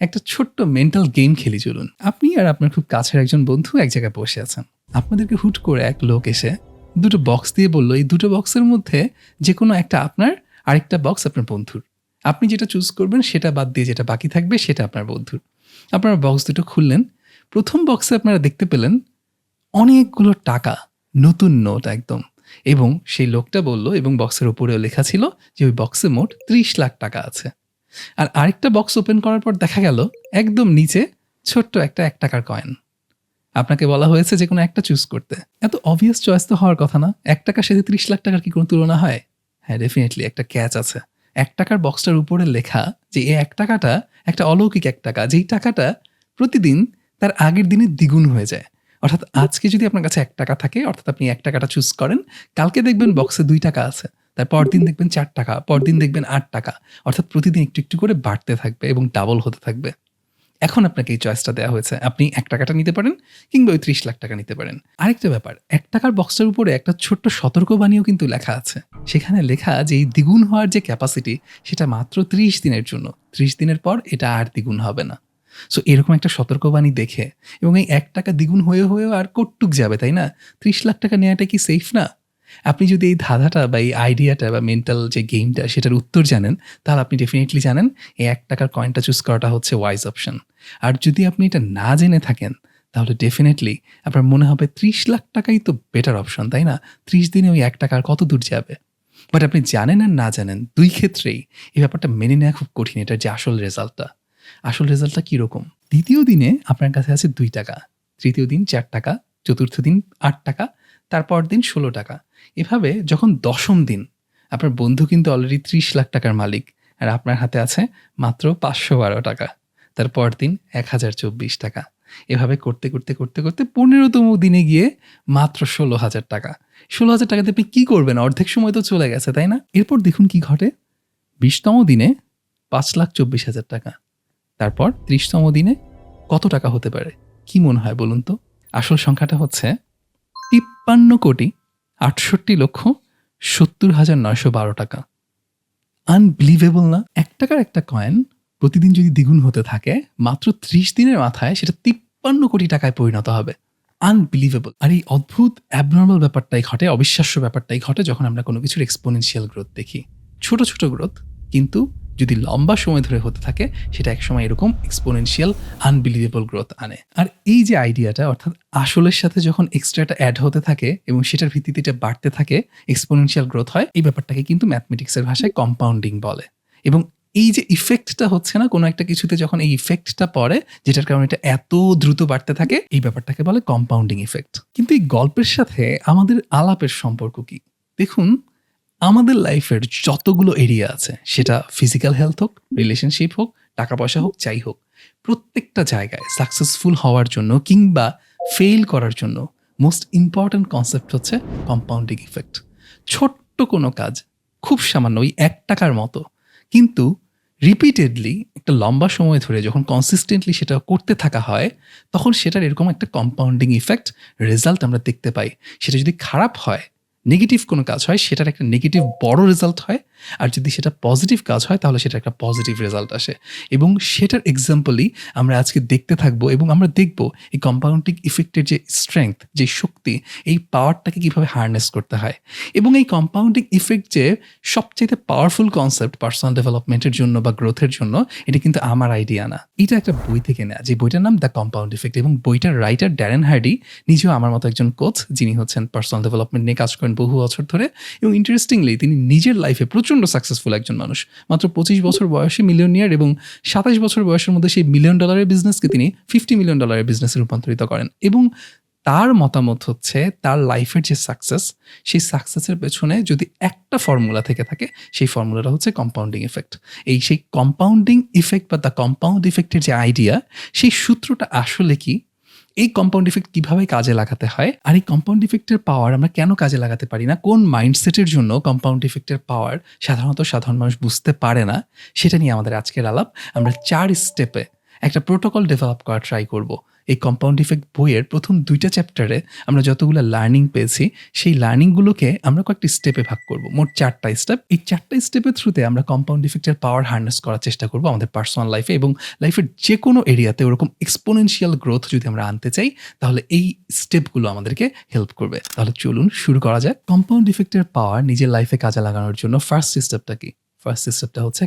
একটা ছোট্ট mental game খেলি চলুন। আপনি আর আপনার খুব কাছের একজন বন্ধু এক জায়গায় বসে আছেন। আপনাদেরকে হুট করে এক লোক এসে দুটো বক্স দিয়ে বলল, এই দুটো বক্সের মধ্যে যেকোনো একটা আপনার, আরেকটা বক্স আপনার বন্ধুর। আপনি যেটা চুজ করবেন সেটা বাদ দিয়ে যেটা বাকি থাকবে সেটা আপনার বন্ধুর। আপনারা বক্স দুটো খুললেন। প্রথম বক্সে আপনারা দেখতে পেলেন অনেকগুলো টাকা, নতুন নোট একদম। এবং সেই লোকটা বলল, এবং বক্সের উপরেও লেখা ছিল যে ওই বক্সে মোট 30 লাখ টাকা আছে। আর আরেকটা বক্স ওপেন করার পর দেখা গেল একদম নিচে ছোট্ট একটা 1 টাকার কয়েন। আপনাকে বলা হয়েছে যে কোনো একটা চুজ করতে। এত অবভিয়াস চয়েস তো হওয়ার কথা না। 1 টাকার সাথে 30 লাখ টাকার কি কোনো তুলনা হয়? হ্যাঁ, ডেফিনেটলি একটা ক্যাচ আছে। 1 টাকার বক্সটার উপরে লেখা যে এই 1 টাকাটা একটা অলৌকিক 1 টাকা, যেই টাকাটা প্রতিদিন তার আগের দিনে দ্বিগুণ হয়ে যায়। অর্থাৎ আজকে যদি আপনার কাছে 1 টাকা থাকে, অর্থাৎ আপনি 1 টাকাটা চুজ করেন, কালকে দেখবেন বক্সে 2 টাকা আছে। তার পরদিন দেখবেন 4 টাকা, পরদিন দেখবেন 8 টাকা। অর্থাৎ প্রতিদিন একটু, একটু করে বাড়তে থাকবে এবং ডাবল হতে থাকবে। এখন আপনাকে এই চয়েসটা দেওয়া হয়েছে। আপনি 1 টাকাটা নিতে পারেন কিংবা ওই 30 লাখ টাকা নিতে পারেন। আরেকটা ব্যাপার, 1 টাকার বক্সটার উপরে একটা ছোট্ট সতর্কবাণীও কিন্তু লেখা আছে। সেখানে লেখা যে এই দ্বিগুণ হওয়ার যে ক্যাপাসিটি সেটা মাত্র 30 দিনের জন্য। 30 দিনের পর এটা আর দ্বিগুণ হবে না। সো এরকম একটা সতর্কবাণী দেখে, এবং এই 1 টাকা দ্বিগুণ হয়েও আর কটুক যাবে, তাই না? 30 লাখ টাকা নেওয়াটা কি সেফ না? আপনি যদি এই ধাঁধাটা বা এই আইডিয়াটা বা মেন্টাল যে গেমটা সেটার উত্তর জানেন, তাহলে আপনি ডেফিনিটলি জানেন এই 1 টাকার কয়েনটা চুজ করাটা হচ্ছে ওয়াইজ অপশন। আর যদি আপনি এটা না জেনে থাকেন, তাহলে ডেফিনেটলি আপনার মনে হবে 30 লাখ টাকাই তো বেটার অপশন, তাই না? 30 দিনে ওই 1 টাকার কত দূর যাবে? বাট আপনি জানেন আর না জানেন, 2 ক্ষেত্রেই এই ব্যাপারটা মেনে নেওয়া খুব কঠিন। এটার যে আসল রেজাল্টটা কীরকম? দ্বিতীয় দিনে আপনার কাছে আছে 2 টাকা, তৃতীয় দিন 4 টাকা, চতুর্থ দিন 8 টাকা, তারপর দিন 16 টাকা। এভাবে যখন 10ম দিন, আপনার বন্ধু কিন্তু অলরেডি 30 লাখ টাকার মালিক, আর আপনার হাতে আছে মাত্র 512 টাকা। তারপর দিন 1024 টাকা। এভাবে করতে 15তম দিনে গিয়ে মাত্র 16,000 টাকা। 16,000 টাকাতে আপনি কী করবেন? অর্ধেক সময় তো চলে গেছে, তাই না? এরপর দেখুন কি ঘটে। 20তম দিনে 5,24,000 টাকা। তারপর 30তম দিনে কত টাকা হতে পারে? কি মনে হয় বলুন তো? আসল সংখ্যাটা হচ্ছে 53,68,70,912 টাকা। আনবিলিভেবল না? 1 টাকার একটা কয়েন প্রতিদিন যদি দ্বিগুণ হতে থাকে, মাত্র 30 দিনের মাথায় সেটা 53 কোটি টাকায় পরিণত হবে। আনবিলিভেবল। আর এই অদ্ভুত অ্যাবনর্মাল ব্যাপারটাই ঘটে, অবিশ্বাস্য ব্যাপারটাই ঘটে যখন আমরা কোনো কিছুর এক্সপোনেনশিয়াল গ্রোথ দেখি। ছোট, ছোট গ্রোথ, কিন্তু যদি লম্বা সময় ধরে হতে থাকে, সেটা একসময় এরকম এক্সপোনেনশিয়াল আনবিলিভেবল গ্রোথ আনে। আর এই যে আইডিয়াটা, অর্থাৎ আসলের সাথে যখন এক্সট্রাটা অ্যাড হতে থাকে এবং সেটার ভিত্তিতে এটা বাড়তে থাকে, এক্সপোনেনশিয়াল গ্রোথ হয়। এই ব্যাপারটাকে কিন্তু ম্যাথমেটিক্সের ভাষায় কম্পাউন্ডিং বলে। এবং এই যে ইফেক্টটা হচ্ছে না কোনো একটা কিছুতে, যখন এই ইফেক্টটা পড়ে, যেটার কারণে এটা এত দ্রুত বাড়তে থাকে, এই ব্যাপারটাকে বলে কম্পাউন্ডিং ইফেক্ট। কিন্তু এই গল্পের সাথে আমাদের আলাপের সম্পর্ক কি? দেখুন, আমাদের লাইফের যতগুলো এরিয়া আছে, সেটা ফিজিক্যাল হেলথ হোক, রিলেশনশিপ হোক, টাকা পয়সা হোক, যাই হোক, প্রত্যেকটা জায়গায় সাকসেসফুল হওয়ার জন্য কিংবা ফেল করার জন্য মোস্ট ইম্পর্ট্যান্ট কনসেপ্ট হচ্ছে কম্পাউন্ডিং ইফেক্ট। ছোট্ট কোনো কাজ, খুব সামান্য, ওই 1 টাকার মতো, কিন্তু রিপিটেডলি একটা লম্বা সময় ধরে যখন কনসিস্টেন্টলি সেটা করতে থাকা হয়, তখন সেটার এরকম একটা কম্পাউন্ডিং ইফেক্ট রেজাল্ট আমরা দেখতে পাই। সেটা যদি খারাপ হয়, নেগেটিভ কোনো কাজ হয়, সেটার একটা নেগেটিভ বড় রেজাল্ট হয়। আর যদি সেটা পজিটিভ কাজ হয়, তাহলে সেটা একটা পজিটিভ রেজাল্ট আসে। এবং সেটার এক্সাম্পলই আমরা আজকে দেখতে থাকবো, এবং আমরা দেখব এই কম্পাউন্ডিং ইফেক্টের যে স্ট্রেংথ, যে শক্তি, এই পাওয়ারটাকে কীভাবে হারনেস করতে হয়। এবং এই কম্পাউন্ডিং ইফেক্ট যে সবচেয়ে পাওয়ারফুল কনসেপ্ট পার্সোনাল ডেভেলপমেন্টের জন্য বা গ্রোথের জন্য, এটা কিন্তু আমার আইডিয়া না। এটা একটা বই থেকে নেওয়া, যে বইটার নাম দ্য কম্পাউন্ড ইফেক্ট, এবং বইটার রাইটার ড্যারেন হার্ডি নিজেও আমার মতো একজন কোচ, যিনি হচ্ছেন পার্সোনাল ডেভেলপমেন্ট নিয়ে কাজ করেন বহু বছর ধরে। এবং ইন্টারেস্টিংলি তিনি নিজের লাইফে প্রচণ্ড সাকসেসফুল একজন মানুষ। মাত্র 25 বছর বয়সে মিলিয়নিয়ার, এবং 27 বছর বয়সের মধ্যে সেই $1 মিলিয়ন বিজনেসকে তিনি $50 মিলিয়ন বিজনেসে রূপান্তরিত করেন। এবং তার মতামত হচ্ছে, তার লাইফের যে সাকসেস, সেই সাকসেসের পেছনে যদি একটা ফর্মুলা থেকে থাকে, সেই ফর্মুলাটা হচ্ছে কম্পাউন্ডিং ইফেক্ট। সেই কম্পাউন্ডিং ইফেক্ট বা দ্য কম্পাউন্ড ইফেক্টের যে আইডিয়া, সেই সূত্রটা আসলে কি, এই কম্পাউন্ড ইফেক্ট কীভাবে কাজে লাগাতে হয়, আর এই কম্পাউন্ড ইফেক্টের পাওয়ার আমরা কেন কাজে লাগাতে পারি না, কোন মাইন্ডসেটের জন্য কম্পাউন্ড ইফেক্টের পাওয়ার সাধারণ মানুষ বুঝতে পারে না, সেটা নিয়ে আমাদের আজকের আলাপ। আমরা 4 স্টেপে একটা প্রোটোকল ডেভেলপ করা ট্রাই করব। এই কম্পাউন্ড ইফেক্ট বইয়ের প্রথম ২টা চ্যাপ্টারে আমরা যতগুলো লার্নিং পেয়েছি, সেই লার্নিংগুলোকে আমরা কয়েকটি স্টেপে ভাগ করব। মোট ৪টা স্টেপ। এই ৪টা স্টেপের থ্রুতে আমরা কম্পাউন্ড ইফেক্টের পাওয়ার হারনেস করার চেষ্টা করব আমাদের পার্সোনাল লাইফে এবং লাইফের যেকোনো এরিয়াতে ওরকম এক্সপোনেনশিয়াল গ্রোথ যদি আমরা আনতে চাই, তাহলে এই স্টেপগুলো আমাদেরকে হেল্প করবে। তাহলে চলুন শুরু করা যাক। কম্পাউন্ড ইফেক্টের পাওয়ার নিজের লাইফে কাজে লাগানোর জন্য ফার্স্ট স্টেপটা কি? ফার্স্ট স্টেপটা হচ্ছে